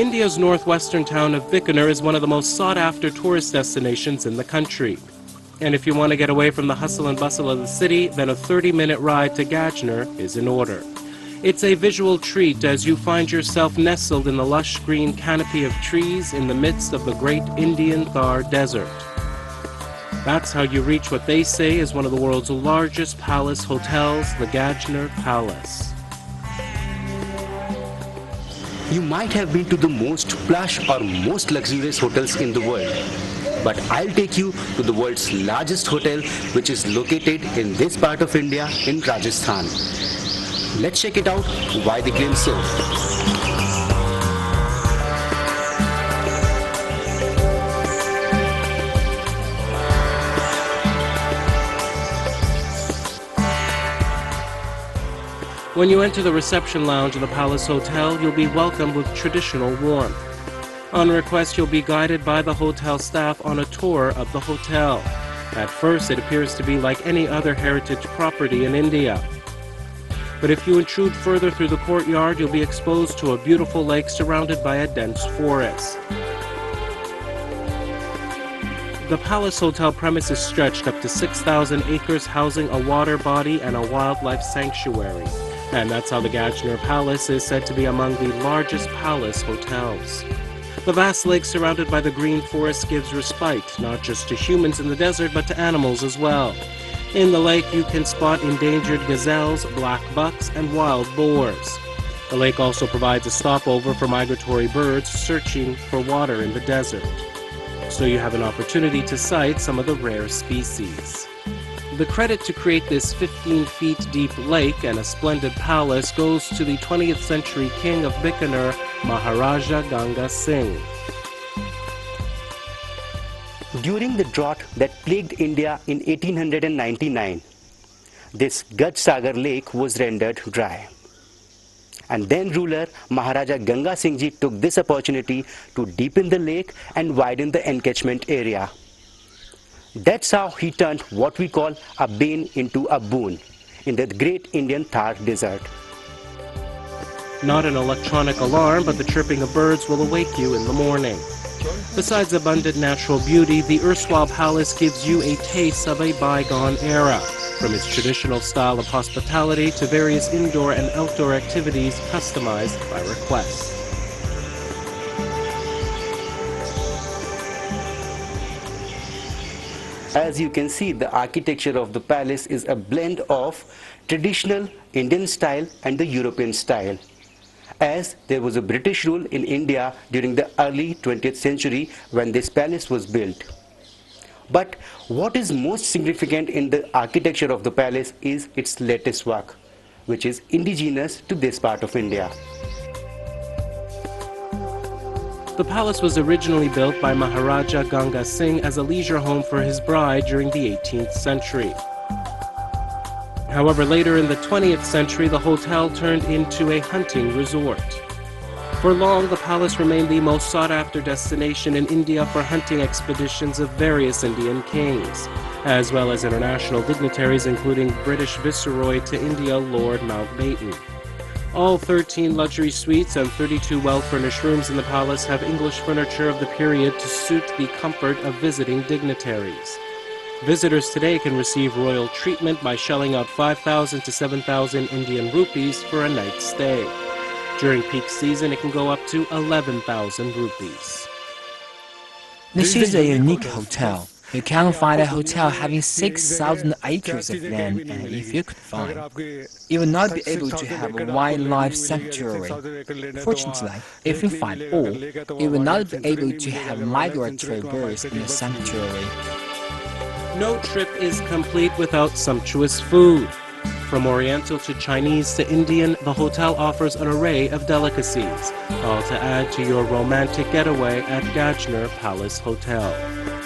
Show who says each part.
Speaker 1: India's northwestern town of Bikaner is one of the most sought-after tourist destinations in the country. And if you want to get away from the hustle and bustle of the city, then a 30-minute ride to Gajner is in order. It's a visual treat as you find yourself nestled in the lush green canopy of trees in the midst of the great Indian Thar desert. That's how you reach what they say is one of the world's largest palace hotels, the Gajner Palace.
Speaker 2: You might have been to the most plush or most luxurious hotels in the world. But I'll take you to the world's largest hotel, which is located in this part of India in Rajasthan. Let's check it out why they claim so.
Speaker 1: When you enter the reception lounge of the Palace Hotel, you'll be welcomed with traditional warmth. On request, you'll be guided by the hotel staff on a tour of the hotel. At first, it appears to be like any other heritage property in India. But if you intrude further through the courtyard, you'll be exposed to a beautiful lake surrounded by a dense forest. The Palace Hotel premises stretched up to 6,000 acres, housing a water body and a wildlife sanctuary. And that's how the Gajner Palace is said to be among the largest palace hotels. The vast lake surrounded by the green forest gives respite, not just to humans in the desert, but to animals as well. In the lake, you can spot endangered gazelles, black bucks, and wild boars. The lake also provides a stopover for migratory birds searching for water in the desert. So you have an opportunity to sight some of the rare species. The credit to create this 15 feet deep lake and a splendid palace goes to the 20th century king of Bikaner, Maharaja Ganga Singh.
Speaker 2: During the drought that plagued India in 1899, this Gajsagar lake was rendered dry. And then ruler Maharaja Ganga Singh Ji took this opportunity to deepen the lake and widen the encatchment area. That's how he turned what we call a bane into a boon in the great Indian Thar desert.
Speaker 1: Not an electronic alarm, but the chirping of birds will awake you in the morning. Besides abundant natural beauty, the erstwhile palace gives you a taste of a bygone era, from its traditional style of hospitality to various indoor and outdoor activities customized by request.
Speaker 2: As you can see, the architecture of the palace is a blend of traditional Indian style and the European style, as there was a British rule in India during the early 20th century when this palace was built. But what is most significant in the architecture of the palace is its lattice work, which is indigenous to this part of India.
Speaker 1: The palace was originally built by Maharaja Ganga Singh as a leisure home for his bride during the 18th century. However, later in the 20th century, the hotel turned into a hunting resort. For long, the palace remained the most sought-after destination in India for hunting expeditions of various Indian kings, as well as international dignitaries including British Viceroy to India Lord Mountbatten. All 13 luxury suites and 32 well-furnished rooms in the palace have English furniture of the period to suit the comfort of visiting dignitaries. Visitors today can receive royal treatment by shelling out 5,000 to 7,000 Indian rupees for a night's stay. During peak season, it can go up to 11,000 rupees.
Speaker 3: This is a unique hotel. You can't find a hotel having 6,000 acres of land, and if you could find, you will not be able to have a wildlife sanctuary. Fortunately, if you find all, you will not be able to have migratory birds in the sanctuary.
Speaker 1: No trip is complete without sumptuous food. From Oriental to Chinese to Indian, the hotel offers an array of delicacies, all to add to your romantic getaway at Gajner Palace Hotel.